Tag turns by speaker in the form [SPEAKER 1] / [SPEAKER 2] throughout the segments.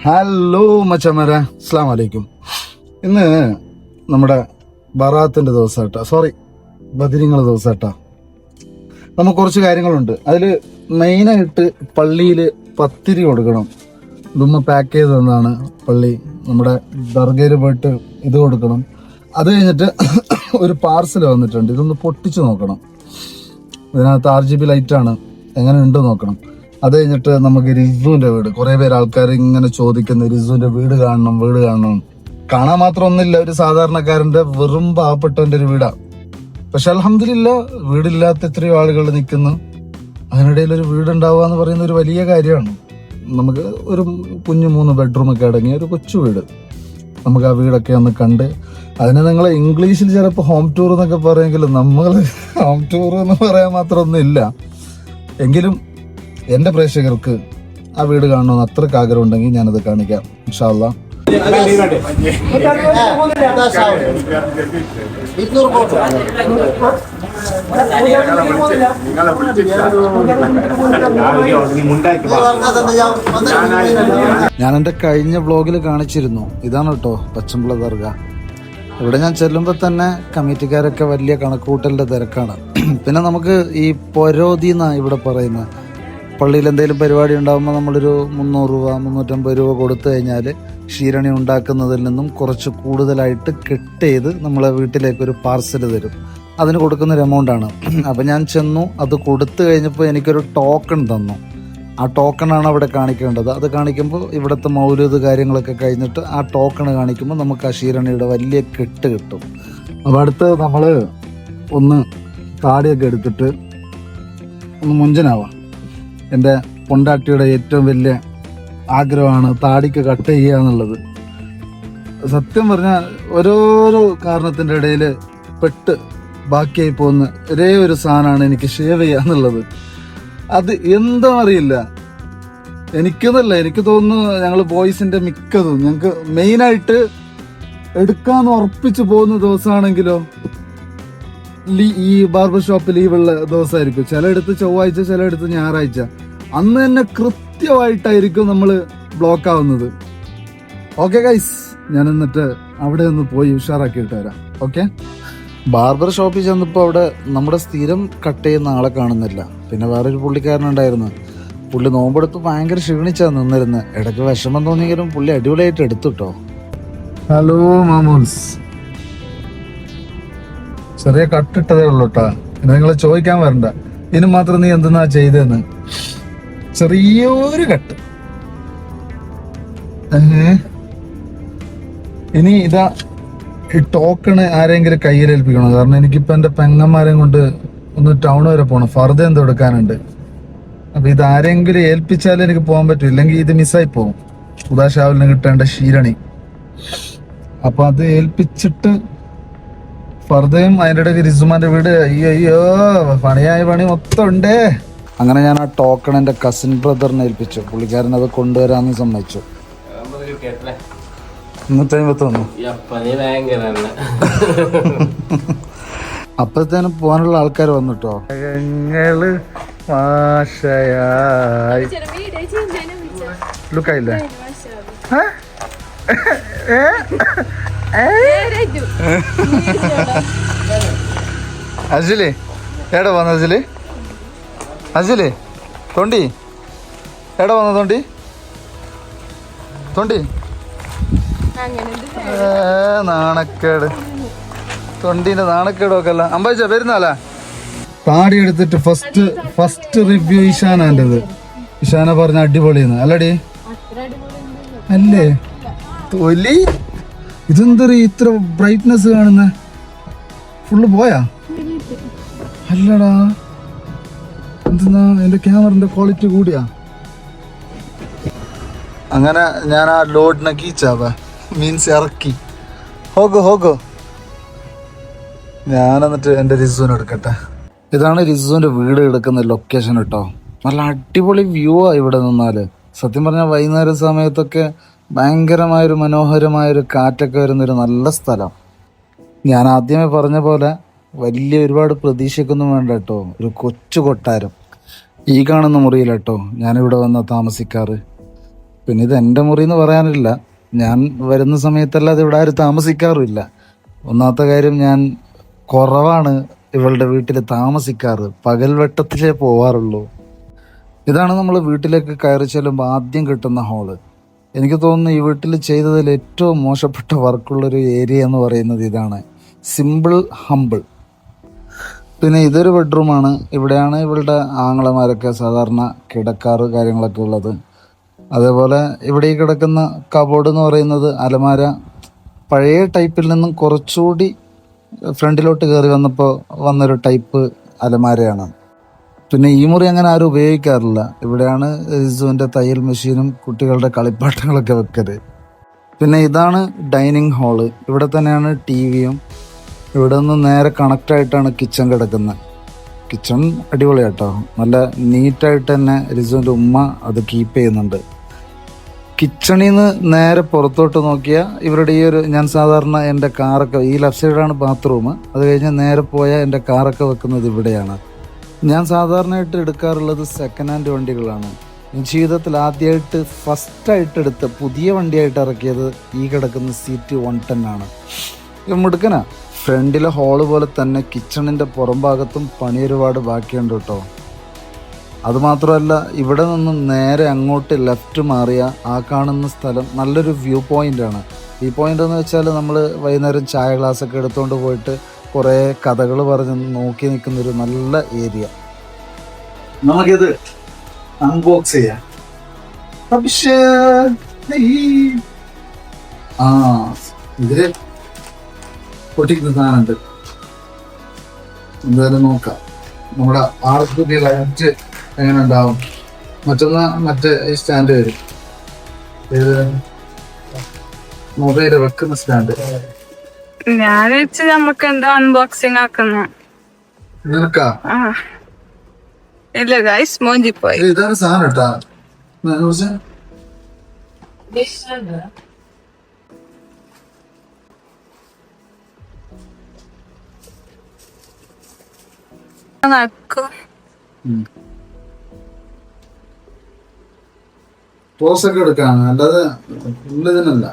[SPEAKER 1] Hello മച്ചമാരെ, അസ്സലാം വലൈക്കും. ഇന്ന് നമ്മുടെ ബറാത്തിന്റെ ദിവസമായിട്ടാ, ബദിരിങ്ങളുടെ ദിവസമായിട്ടാ. നമുക്ക് കുറച്ച് കാര്യങ്ങളുണ്ട്. അതിൽ മെയിനായിട്ട് പള്ളിയിൽ പത്തിരി കൊടുക്കണം. ഇതൊന്ന് പാക്ക് ചെയ്ത് തന്നാണ് പള്ളി. നമ്മുടെ ദർഗയിൽ പോയിട്ട് ഇത് കൊടുക്കണം. അത് കഴിഞ്ഞിട്ട് ഒരു പാർസൽ വന്നിട്ടുണ്ട്. ഇതൊന്ന് പൊട്ടിച്ച് നോക്കണം. ഇതിനകത്ത് RGB ലൈറ്റാണ്, എങ്ങനെ ഉണ്ട് നോക്കണം. അത് കഴിഞ്ഞിട്ട് നമുക്ക് റിസുവിന്റെ വീട്, കുറെ പേര് ആൾക്കാർ ഇങ്ങനെ ചോദിക്കുന്നു, റിസുവിന്റെ വീട് കാണണം. കാണാൻ മാത്രം ഒന്നുമില്ല, ഒരു സാധാരണക്കാരന്റെ വെറും പാവപ്പെട്ടവന്റെ ഒരു വീടാ. പക്ഷെ അൽഹംദുലില്ലാ, വീടില്ലാത്ത എത്രയോ ആളുകൾ നിൽക്കുന്നു. അതിനിടയിൽ ഒരു വീടുണ്ടാവുക എന്ന് പറയുന്ന ഒരു വലിയ കാര്യമാണ്. നമുക്ക് ഒരു കുഞ്ഞു 3 ബെഡ്റൂമൊക്കെ അടങ്ങിയ ഒരു കൊച്ചു വീട്. നമുക്ക് ആ വീടൊക്കെ ഒന്ന് കണ്ട്, അതിന് നിങ്ങൾ ഇംഗ്ലീഷിൽ ചിലപ്പോൾ ഹോം ടൂർ എന്നൊക്കെ പറയുമെങ്കിലും നമ്മൾ ഹോം ടൂർ എന്ന് പറയാൻ മാത്രമൊന്നും ഇല്ല. എങ്കിലും എൻ്റെ പ്രേക്ഷകർക്ക് ആ വീട് കാണണമെന്ന് അത്രയ്ക്ക് ആഗ്രഹം ഉണ്ടെങ്കിൽ ഞാനത് കാണിക്കാം ഇൻഷാ അല്ലാഹ്. ഞാൻ എൻ്റെ കഴിഞ്ഞ വ്ളോഗിൽ കാണിച്ചിരുന്നു. ഇതാണ് കേട്ടോ പച്ചമ്പള ദർഗ. ഇവിടെ ഞാൻ ചെല്ലുമ്പോൾ തന്നെ കമ്മിറ്റിക്കാരൊക്കെ വലിയ കണക്കുകൂട്ടലിൻ്റെ തിരക്കാണ്. പിന്നെ നമുക്ക് ഈ പൊരോതി എന്നാണ് ഇവിടെ പറയുന്നത്. പള്ളിയിൽ എന്തെങ്കിലും പരിപാടി ഉണ്ടാകുമ്പോൾ നമ്മളൊരു 300 രൂപ 350 രൂപ കൊടുത്തു കഴിഞ്ഞാൽ ക്ഷീരണി ഉണ്ടാക്കുന്നതിൽ നിന്നും കുറച്ച് കൂടുതലായിട്ട് കട്ട് ചെയ്ത് നമ്മളെ വീട്ടിലേക്കൊരു പാർസൽ തരും. അതിന് കൊടുക്കുന്നൊരു എമൗണ്ടാണ്. അപ്പം ഞാൻ ചെന്നു, അത് കൊടുത്തു കഴിഞ്ഞപ്പോൾ എനിക്കൊരു ടോക്കൺ തന്നു. ആ ടോക്കണാണ് അവിടെ കാണിക്കേണ്ടത്. അത് കാണിക്കുമ്പോൾ ഇവിടുത്തെ മൗലൂദ് കാര്യങ്ങളൊക്കെ കഴിഞ്ഞിട്ട് ആ ടോക്കണ് കാണിക്കുമ്പോൾ നമുക്ക് ആ ക്ഷീരണിയുടെ വലിയ കെട്ട് കിട്ടും. അപ്പോൾ അടുത്ത് നമ്മൾ ഒന്ന് താടിയൊക്കെ എടുത്തിട്ട് ഒന്ന് മുഞ്ചനാവാം. എൻ്റെ പൊണ്ടാട്ടിയുടെ ഏറ്റവും വലിയ ആഗ്രഹമാണ് താടിക്ക് കട്ട് ചെയ്യുക എന്നുള്ളത്. സത്യം പറഞ്ഞാൽ ഓരോരോ കാരണത്തിൻ്റെ ഇടയിൽ പെട്ട് ബാക്കിയായി പോകുന്ന ഒരേ ഒരു സാധനമാണ് എനിക്ക് ഷേവ് ചെയ്യുക എന്നുള്ളത്. അത് എന്താ അറിയില്ല, എനിക്കെന്നല്ല, എനിക്ക് തോന്നുന്നു ഞങ്ങൾ ബോയ്സിൻ്റെ മിക്കതും ഞങ്ങൾക്ക് മെയിനായിട്ട് എടുക്കാന്ന് ഉറപ്പിച്ച് പോകുന്ന ദിവസമാണെങ്കിലോ ഈ ബാർബർ ഷോപ്പ് ലീവുള്ള ദിവസമായിരിക്കും. ചിലയിടത്ത് ചൊവ്വാഴ്ച, ചിലയിടത്ത് ഞായറാഴ്ച. അന്ന് തന്നെ കൃത്യമായിട്ടായിരിക്കും നമ്മൾ ബ്ലോക്ക് ആവുന്നത്. ഓക്കെ ഗൈസ്, ഞാൻ എന്നിട്ട് അവിടെ ഒന്ന് പോയി ഉഷാറാക്കിയിട്ട് വരാം. ഓക്കെ. ബാർബർ ഷോപ്പിൽ ചെന്നപ്പോൾ അവിടെ നമ്മുടെ സ്ഥിരം കട്ട് ചെയ്യുന്ന ആളെ കാണുന്നില്ല. പിന്നെ വേറൊരു പുള്ളിക്കാരനുണ്ടായിരുന്നു. പുള്ളി നോമ്പെടുത്ത് ഭയങ്കര ക്ഷീണിച്ചാണ് നിന്നിരുന്നത്. ഇടയ്ക്ക് വിഷമം തോന്നിയെങ്കിലും പുള്ളി അടിപൊളിയായിട്ട് എടുത്തു കേട്ടോ. ഹലോ മാമൂൻസ്, ചെറിയ കട്ടിട്ടതേ ഉള്ളൂ കേട്ടാ. നിങ്ങൾ ചോദിക്കാൻ വരണ്ട ഇതിന് മാത്രം നീ എന്തെന്നാ ചെയ്തെന്ന്. ചെറിയൊരു കട്ട്. ഇനി ഇതാ ഈ ടോക്കണ് ആരെങ്കിലും കയ്യിലേൽപ്പിക്കണം. കാരണം എനിക്കിപ്പോ എന്റെ പെങ്ങന്മാരെയും കൊണ്ട് ഒന്ന് ടൗൺ വരെ പോകണം, ഫർദ എന്തോ എടുക്കാനുണ്ട്. അപ്പൊ ഇത് ആരെങ്കിലും ഏൽപ്പിച്ചാലേ എനിക്ക് പോകാൻ പറ്റൂ, ഇല്ലെങ്കിൽ ഇത് മിസ്സായി പോകും. ഉദാശാവലിന് കിട്ടേണ്ട ക്ഷീരണി. അപ്പൊ അത് ഏൽപ്പിച്ചിട്ട് ഫർദയും അതിൻ്റെ ഇടയ്ക്ക് റിസുമാന്റെ വീട്, അയ്യോ പണിയായ പണി മൊത്തം ഉണ്ടേ. അങ്ങനെ ഞാൻ ആ ടോക്കൺ എൻ്റെ കസിൻ ബ്രദറിനെ ഏൽപ്പിച്ചു. പുള്ളിക്കാരൻ അത് കൊണ്ടുവരാമെന്ന് സമ്മതിച്ചു. 150 അപ്പത്തേനും പോകാനുള്ള ആൾക്കാർ വന്നിട്ടോ. ഞങ്ങള് മാഷയായി ലുക്കായില്ലേ? അജിലേ എവിടെ വന്ന അജിലേ തൊണ്ടി എവിടെ വന്ന തൊണ്ടി നാണക്കേട്, തൊണ്ടീന്റെ നാണക്കേടൊക്കെ അല്ല. അമ്പാച്ച വരുന്നാലാ താടി എടുത്തിട്ട് ഫസ്റ്റ് റിവ്യൂ ഇഷാനത്. ഇഷാന പറഞ്ഞ അടിപൊളിന്ന് അല്ലടി അല്ലേ? തൊലി ഇതെന്താ ഇത്ര ബ്രൈറ്റ്നെസ് കാണുന്ന? ഫുള്ള് പോയാ? അല്ലടാ, എന്തെന്നാ എന്റെ ക്യാമറന്റെ ക്വാളിറ്റി കൂടിയാ? അങ്ങനെ ഞാൻ ആ ലോഡിനെ കീച്ചാവ മീൻസ് ഇറക്കി. ഹോഗോ ഞാൻ എന്നിട്ട് എൻ്റെ റിസുവിനെ എടുക്കട്ടെ. ഇതാണ് റിസുവിൻ്റെ വീട് കിടക്കുന്ന ലൊക്കേഷൻ കേട്ടോ. നല്ല അടിപൊളി വ്യൂ ആ ഇവിടെ നിന്നാല്. സത്യം പറഞ്ഞാൽ വൈകുന്നേര സമയത്തൊക്കെ ഭയങ്കരമായൊരു മനോഹരമായൊരു കാറ്റൊക്കെ വരുന്നൊരു നല്ല സ്ഥലം. ഞാൻ ആദ്യമേ പറഞ്ഞ പോലെ ഒരുപാട് പ്രതീക്ഷയ്ക്കൊന്നും വേണ്ട കേട്ടോ. ഒരു കൊച്ചു കൊട്ടാരം ഈ കാണുന്ന മുറിയിലാട്ടോ ഞാനിവിടെ വന്ന് താമസിക്കാറ്. പിന്നെ ഇത് എൻ്റെ മുറി എന്ന് പറയാനില്ല, ഞാൻ വരുന്ന സമയത്തല്ലാതെ ഇവിടെ ആരും താമസിക്കാറുമില്ല. ഒന്നാമത്തെ കാര്യം, ഞാൻ കുറവാണ് ഇവളുടെ വീട്ടിൽ താമസിക്കാറ്, പകൽ വെട്ടത്തിലേ പോവാറുള്ളൂ. ഇതാണ് നമ്മൾ വീട്ടിലേക്ക് കയറി ചെല്ലുമ്പോൾ ആദ്യം കിട്ടുന്ന ഹാള്. എനിക്ക് തോന്നുന്നു ഈ വീട്ടിൽ ചെയ്തതിൽ ഏറ്റവും മോശപ്പെട്ട വർക്കുള്ളൊരു ഏരിയ എന്ന് പറയുന്നത് ഇതാണ്. Simple humble. പിന്നെ ഇതൊരു ബെഡ്റൂമാണ്. ഇവിടെയാണ് ഇവളുടെ ആങ്ങളമാരൊക്കെ സാധാരണ കിടക്കാറ് കാര്യങ്ങളൊക്കെ ഉള്ളത്. അതേപോലെ ഇവിടെ ഈ കിടക്കുന്ന കബോർഡ് എന്ന് പറയുന്നത് അലമാര പഴയ ടൈപ്പിൽ നിന്നും കുറച്ചുകൂടി ഫ്രണ്ടിലോട്ട് കയറി വന്നപ്പോൾ വന്നൊരു ടൈപ്പ് അലമാരയാണ്. പിന്നെ ഈ മുറി അങ്ങനെ ആരും ഉപയോഗിക്കാറില്ല. ഇവിടെയാണ് റിസുവിൻ്റെ തയ്യൽ മെഷീനും കുട്ടികളുടെ കളിപ്പാട്ടങ്ങളൊക്കെ വെക്കല്. പിന്നെ ഇതാണ് ഡൈനിങ് ഹാള്. ഇവിടെ തന്നെയാണ് ടിവിയും. ഇവിടെ നിന്ന് നേരെ കണക്റ്റായിട്ടാണ് കിച്ചൺ കിടക്കുന്നത്. കിച്ചൺ അടിപൊളിയാട്ടോ, നല്ല നീറ്റായിട്ട് തന്നെ റിസുവിൻ്റെ ഉമ്മ അത് കീപ്പ് ചെയ്യുന്നുണ്ട്. കിച്ചണിൽ നിന്ന് നേരെ പുറത്തോട്ട് നോക്കിയാൽ ഇവരുടെ ഈ ഒരു, ഞാൻ സാധാരണ എൻ്റെ കാറൊക്കെ ഈ ലെഫ്റ്റ് സൈഡാണ് ബാത്റൂം. അത് കഴിഞ്ഞ് നേരെ പോയാൽ എൻ്റെ കാറൊക്കെ വെക്കുന്നത് ഇവിടെയാണ്. ഞാൻ സാധാരണയായിട്ട് എടുക്കാറുള്ളത് സെക്കൻഡ് ഹാൻഡ് വണ്ടികളാണ്. ജീവിതത്തിൽ ആദ്യമായിട്ട് ഫസ്റ്റായിട്ട് എടുത്ത പുതിയ വണ്ടിയായിട്ട് ഇറക്കിയത് ഈ കിടക്കുന്ന CT 110 ആണ്. ഇത് മുടുക്കനാ. ഫ്രണ്ടിലെ ഹോള് പോലെ തന്നെ കിച്ചണിൻ്റെ പുറം ഭാഗത്തും പണി ഒരുപാട് ബാക്കിയുണ്ട് കേട്ടോ. അതുമാത്രമല്ല, ഇവിടെ നിന്നും നേരെ അങ്ങോട്ട് ലെഫ്റ്റ് മാറിയ ആ കാണുന്ന സ്ഥലം നല്ലൊരു വ്യൂ പോയിൻ്റാണ്. വ്യൂ പോയിൻ്റ് എന്ന് വെച്ചാൽ നമ്മൾ വൈകുന്നേരം ചായ ഗ്ലാസ്സൊക്കെ എടുത്തുകൊണ്ട് പോയിട്ട് കുറേ കഥകൾ പറഞ്ഞ് നോക്കി നിൽക്കുന്നൊരു നല്ല ഏരിയ. നമുക്കിത് അൺബോക്സ് ചെയ്യാം. പക്ഷേ ഇതില് പൊട്ടിക്കുന്ന സാധനമുണ്ട്. എന്തായാലും നോക്കാം നമ്മുടെ ആർക്കുട്ടി ലൈറ്റ് എങ്ങനെ ഉണ്ടാവും. മറ്റേ ഈ സ്റ്റാൻഡ് വരും, മൊബൈല് വെക്കുന്ന സ്റ്റാൻഡ്.
[SPEAKER 2] ഞാൻ വെച്ച് നമുക്ക് എന്താ അൺബോക്സിംഗ് ആക്കുന്ന
[SPEAKER 1] നിനക്കാ?
[SPEAKER 2] ഇല്ല ഗൈസ്, മോഞ്ചി പോയി.
[SPEAKER 1] ഇതാണ് സാധനം കേട്ടാ.
[SPEAKER 2] നടക്കും.
[SPEAKER 1] ക്ലോസ് ഒക്കെ എടുക്കാണ്, അല്ലാതെ ഉള്ളതിനല്ല.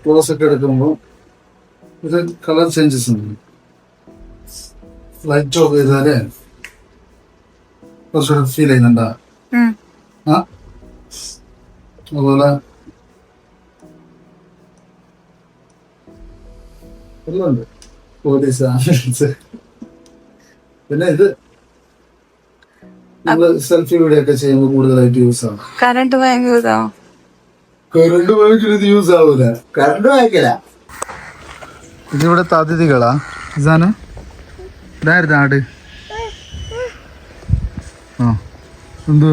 [SPEAKER 1] ക്ലോസ് ഒക്കെ എടുക്കുമ്പോൾ ഇത് കളർ ചേഞ്ചസ് ഉണ്ട്. ലൈറ്റ് ഓഫ് ചെയ്താലേ കുറച്ചുകൂടെ ഫീൽ ചെയ്യുന്നുണ്ടാ? അതുപോലെ എല്ലാം പോലീസ്. പിന്നെ ഇത് നമ്മള് സെൽഫി വീഡിയോ ഒക്കെ ചെയ്യുമ്പോൾ കൂടുതലായിട്ട് യൂസ് ആവും.
[SPEAKER 2] കറണ്ട് ഭയങ്കര
[SPEAKER 1] കറണ്ട് വാങ്ങിക്കുന്നത് യൂസ് ആവൂല. കറണ്ട് വാങ്ങിക്കല. ഇതിവിടുത്തെ അതിഥികളാ ഇസാന? ഇതായിരുന്നു ആട്. എന്ത്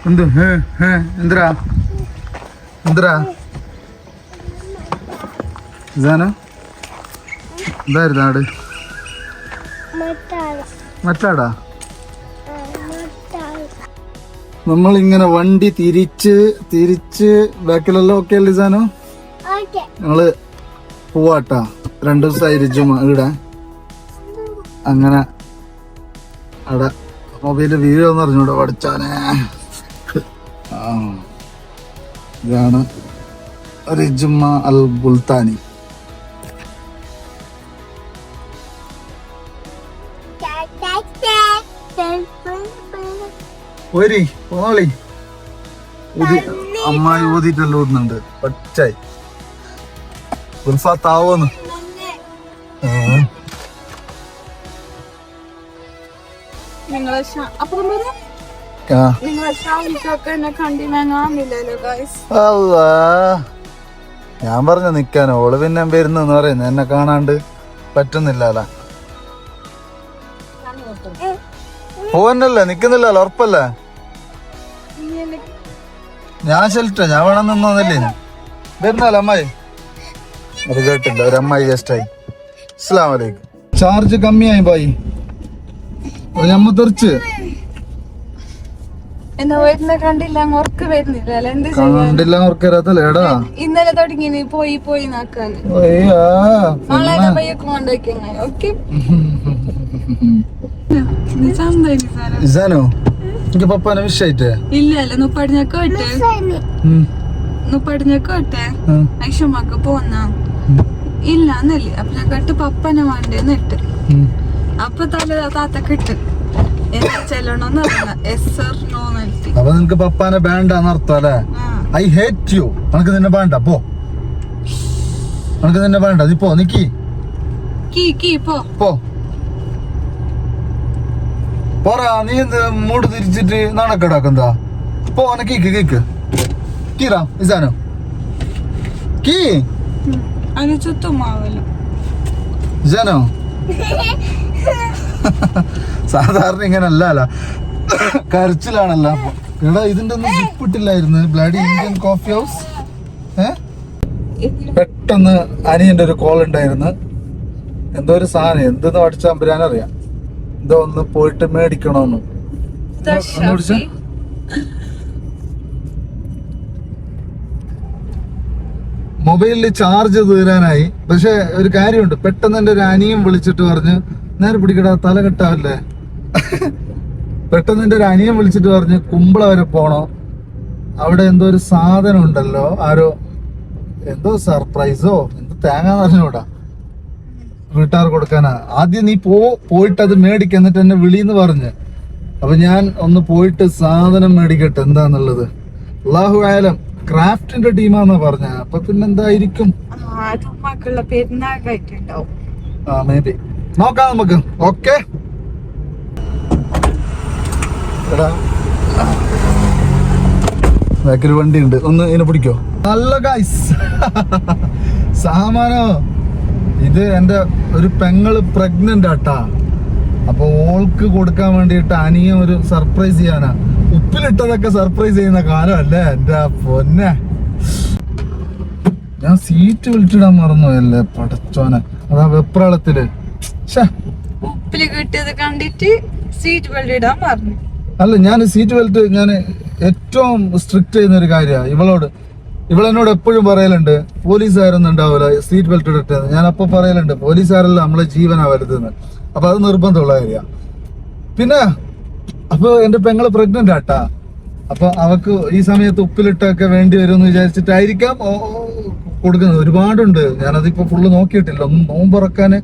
[SPEAKER 1] എന്ത് എന്തരാ എന്തരാ ഇസാന? ഇതായിരുന്നു ആട്. മറ്റാടാ? നമ്മളിങ്ങനെ വണ്ടി തിരിച്ച് ബാക്കിലെല്ലാം ഓക്കെ അല്ലേ സാനോ? ഞങ്ങള് പോവാട്ടാ. 2 ദിവസമായി രിജും ഇവിടെ. അങ്ങനെ അവിടെ മൊബൈല് വീഴോന്ന് അറിഞ്ഞൂടെ പഠിച്ചാനെ. ഇതാണ് റിജുമ്മ അൽ ബുൽത്താനി. പോരി പോളി അമ്മായി ഊതിട്ടല്ലോ ഊതുന്നുണ്ട്. പച്ചായി ഉൽഫാത്താവോന്ന്. ഞാൻ പറഞ്ഞു നിക്കാനോ, ഓള് പിന്നെ വരുന്നെന്ന് പറയുന്നു. എന്നെ കാണാണ്ട് പറ്റുന്നില്ല. പോവന്നല്ലേ, നിക്കുന്നില്ലല്ലോ, ഉറപ്പല്ലേ? ഞാൻ ഷെൽറ്റ, ഞാൻ വേണം നിന്നോന്നല്ലേ വരുന്നല്ലോ അമ്മായി. അത് കേട്ടില്ല, ഒരു അമ്മായി ജസ്റ്റായി. അസ്സലാമു അലൈക്കും. ചാർജ് കമ്മിയായി പോയി, ഞമ്മ തെറിച്ച്
[SPEAKER 2] കണ്ടില്ല
[SPEAKER 1] ഉറക്കരാത്തല്ലേ എടാ.
[SPEAKER 2] ഇന്നലെ തുടങ്ങി പോയി നാക്കാൻ.
[SPEAKER 1] ഇസാനോ എനിക്ക് പപ്പാനെ വിഷയായിട്ടേ
[SPEAKER 2] ഇല്ല నువ్వు పడినాకోటే నువ్వు పడినాకోటే ഐഷമ്മക്ക് പോന്നാ ഇല്ല എന്നല്ലേ അപ്പൊ ഞാൻ കേട്ട് പപ്പനെ വേണ്ടേന്നിട്ട് അപ്പൊ താത്തക്ക് ഇട്ട് ചെല്ലണോന്ന് പറഞ്ഞ എസ്സറിനോന്നിട്ട്.
[SPEAKER 1] അപ്പൊ നിനക്ക് പപ്പാനെ വേണ്ടെന്ന് അർത്ഥം അല്ലേ? I hate you. നിനക്ക് നിന്നെ വേണ്ട പോ. നിനക്ക് നിന്നെ വേണ്ട. നീ പോ. നിക്കി പോ പോറാ. നീ എന്ത് മൂട് തിരിച്ചിട്ട് നാണക്കെടാക്കെന്താ? പോ. അവനെ കേക്ക് കീറാ ഇസാനോ കീ
[SPEAKER 2] അത് ചുറ്റുമാവല്ലോ
[SPEAKER 1] ഇസാനോ. സാധാരണ ഇങ്ങനല്ല അല്ല, കരച്ചിലാണല്ലോ. എടാ ഇതിന്റെ ഒന്നും ജിപ്പിട്ടില്ലായിരുന്നു. Bloody Indian coffee house. പെട്ടെന്ന് അനിയന്റെ ഒരു കോൾ ഉണ്ടായിരുന്നു. എന്തോ ഒരു സാധനം എന്തെന്ന് പഠിച്ചാൽ അറിയാം. എന്തോ ഒന്ന് പോയിട്ട് മേടിക്കണോന്ന്. മൊബൈലിൽ ചാർജ് തീരാനായി. പക്ഷെ ഒരു കാര്യമുണ്ട്, പെട്ടെന്ന് എന്റെ ഒരു അനിയൻ വിളിച്ചിട്ട് പറഞ്ഞ് നേരെ പിടിക്കടാ തല കെട്ടാവല്ലേ. പെട്ടെന്ന് എന്റെ ഒരു അനിയൻ വിളിച്ചിട്ട് പറഞ്ഞ് കുമ്പള വരെ പോണോ, അവിടെ എന്തോ ഒരു സാധനം ഉണ്ടല്ലോ, ആരോ എന്തോ സർപ്രൈസോ എന്തോ തേങ്ങാന്ന് പറഞ്ഞൂടാ വീട്ടുകാർ കൊടുക്കാനാ. ആദ്യം നീ പോയിട്ട് അത് മേടിക്ക, എന്നിട്ട് എന്നെ വിളിന്ന് പറഞ്ഞ്. അപ്പൊ ഞാൻ ഒന്ന് പോയിട്ട് സാധനം മേടിക്കട്ടെ എന്താന്നുള്ളത്. അല്ലാഹു ആലം ക്രാഫ്റ്റിന്റെ ടീമാന്നാ പറഞ്ഞ. അപ്പൊ പിന്നെന്തായിരിക്കും, മേ ബി നോക്കാം നമുക്ക്. ഓക്കെ എടാ ബാക്കിൽ വണ്ടി ഉണ്ട്, ഒന്ന് ഇതിനെ പിടിക്കോ. നല്ല ഗൈസ് സാമാനോ. ഇത് എന്റെ ഒരു പെങ്ങള് പ്രഗ്നന്റ് ആട്ടാ. അപ്പൊ ഓൾക്ക് കൊടുക്കാൻ വേണ്ടിട്ട് അനിയൻ ഒരു സർപ്രൈസ് ചെയ്യാനാ. ഉപ്പിലിട്ടതൊക്കെ സർപ്രൈസ് ചെയ്യുന്ന കാലമല്ലേ എന്റെ പൊന്നെ. ഞാൻ സീറ്റ് വിളിച്ചിടാൻ മറന്നുപോയല്ലേ പടച്ചോനെ. അതാ വെപ്രാളത്തില്
[SPEAKER 2] ഉപ്പില് കിട്ടിയത് കണ്ടിട്ട് സീറ്റ് ബെൽറ്റ് ഇടാൻ പറഞ്ഞു.
[SPEAKER 1] അല്ല, ഞാൻ സീറ്റ് ബെൽറ്റ് ഞാൻ ഏറ്റവും സ്ട്രിക്റ്റ് ചെയ്യുന്ന ഒരു കാര്യമാണ് ഇവളോട്. ഇവളെന്നോട് എപ്പോഴും പറയലുണ്ട് പോലീസുകാരൊന്നും ഉണ്ടാവില്ല സീറ്റ് ബെൽറ്റ് ഇടട്ടെന്ന്. ഞാൻ അപ്പൊ പറയലുണ്ട് പോലീസുകാരല്ല നമ്മളെ ജീവനാ വലുതെന്ന്. അപ്പൊ അത് നിർബന്ധമുള്ള കാര്യമാണ്. പിന്നെ അപ്പൊ എന്റെ പെങ്ങള് പ്രഗ്നന്റ് ആട്ടാ. അപ്പൊ അവക്ക് ഈ സമയത്ത് ഉപ്പിലിട്ടൊക്കെ വേണ്ടി വരും എന്ന് വിചാരിച്ചിട്ടായിരിക്കാം കൊടുക്കുന്നത്. ഒരുപാടുണ്ട്, ഞാനതിപ്പോ ഫുള്ള് നോക്കിയിട്ടില്ല. ഒന്ന് നോമ്പുറക്കാന്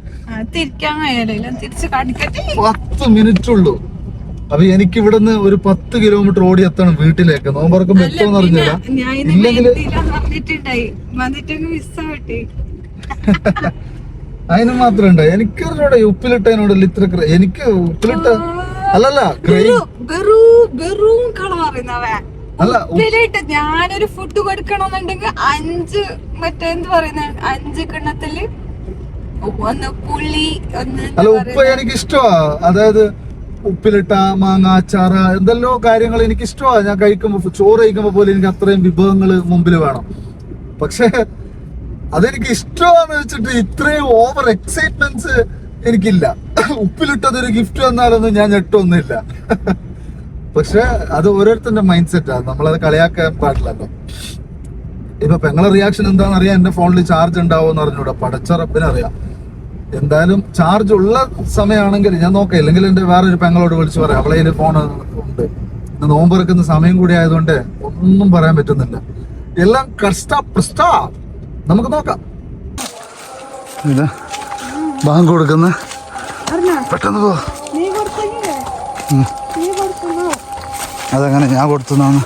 [SPEAKER 1] 10 മിനിറ്റ് ഉള്ളൂ. അപ്പൊ എനിക്ക് ഇവിടുന്ന് ഒരു 10 കിലോമീറ്റർ ഓടി എത്തണം വീട്ടിലേക്ക്. നോമ്പുറക്കുമ്പോ എത്തോന്ന് അറിഞ്ഞില്ല. ഇല്ലെങ്കിൽ അതിന് മാത്രം ഉണ്ട്. എനിക്കറിഞ്ഞൂടെ ഉപ്പിലിട്ടതിനോടല്ല ഇത്ര എനിക്ക് ഉപ്പിലിട്ട അല്ലല്ല അല്ല
[SPEAKER 2] ഉപ്പിലിട്ട് ഞാനൊരു ഫുഡ് കൊടുക്കണമെന്നുണ്ടെങ്കിൽ 5 മറ്റെന്ത് പറയുന്ന 5 കിണ്ണത്തില് ഒന്ന് പുളി ഒന്ന്.
[SPEAKER 1] അല്ല ഉപ്പ് എനിക്ക് ഇഷ്ടമാ. അതായത് ഉപ്പിലിട്ട മാങ്ങ അച്ചാറ് എന്തെല്ലോ കാര്യങ്ങൾ എനിക്ക് ഇഷ്ടമാ. ഞാൻ കഴിക്കുമ്പോ ചോറ് കഴിക്കുമ്പോ പോലെ എനിക്ക് അത്രയും വിഭവങ്ങൾ മുമ്പിൽ വേണം. പക്ഷെ അതെനിക്ക് ഇഷ്ടമാന്ന് വെച്ചിട്ട് ഇത്രയും ഓവർ എക്സൈറ്റ്മെന്റ്സ് എനിക്കില്ല. ഉപ്പിലിട്ടതൊരു ഗിഫ്റ്റ് വന്നാലൊന്നും ഞാൻ ഞെട്ടൊന്നുമില്ല. പക്ഷെ അത് ഓരോരുത്തരുടെ മൈൻഡ് സെറ്റാ, നമ്മളത് കളിയാക്കാൻ പാടില്ലല്ലോ. ഇപ്പൊ പെങ്ങളെ റിയാക്ഷൻ എന്താണെന്ന് അറിയാം. എന്റെ ഫോണിൽ ചാർജ് ഉണ്ടാവുമെന്ന് അറിഞ്ഞൂടാ, പടച്ച റബ്ബിനറിയാം. എന്തായാലും ചാർജ് ഉള്ള സമയമാണെങ്കിൽ ഞാൻ നോക്കാം. ഇല്ലെങ്കിൽ എന്റെ വേറൊരു പെങ്ങളോട് വിളിച്ചു പറയാം, അവളെ ഫോൺ ഉണ്ട്. നോമ്പെറുക്കുന്ന സമയം കൂടി ആയതുകൊണ്ട് ഒന്നും പറയാൻ പറ്റുന്നില്ല. എല്ലാം കഷ്ടാ. നമുക്ക് നോക്കാം. ഇതാ ബാങ്ക് കൊടുക്കുന്ന പെട്ടെന്ന് പോ. അതങ്ങനെ ഞാൻ കൊടുത്തതാണ്.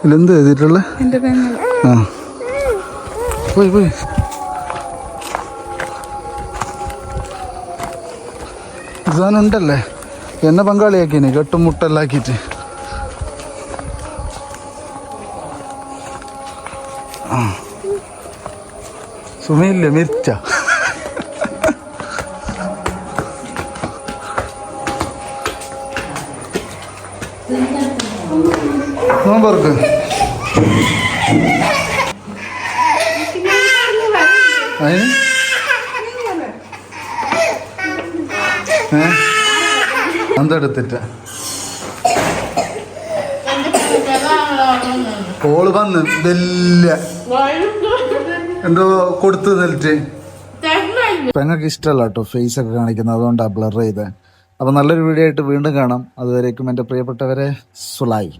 [SPEAKER 1] ഇല്ലെന്ത് എഴുതിയിട്ടുള്ള ആ പോയി ഇതാനുണ്ടല്ലേ എന്നെ പങ്കാളിയാക്കിന് കെട്ടും മുട്ടെല്ലാക്കിയിട്ട്. ആ സുമയില്ലേ മിരിച്ച നോമ്പർക്ക് അതിന് എന്തെടുത്തിട്ട ഓള് വന്ന് വലിയ എന്തോ കൊടുത്തു നിന്നിട്ട്. പെങ്ങൾക്ക് ഇഷ്ടമല്ല കേട്ടോ ഫേസ് ഒക്കെ കാണിക്കുന്നത്, അതുകൊണ്ടാ ബ്ലർ ചെയ്തേ. അപ്പോൾ നല്ലൊരു വീഡിയോ ആയിട്ട് വീണ്ടും കാണാം. അതുവരേക്കും എൻ്റെ പ്രിയപ്പെട്ടവരെ സുലായി.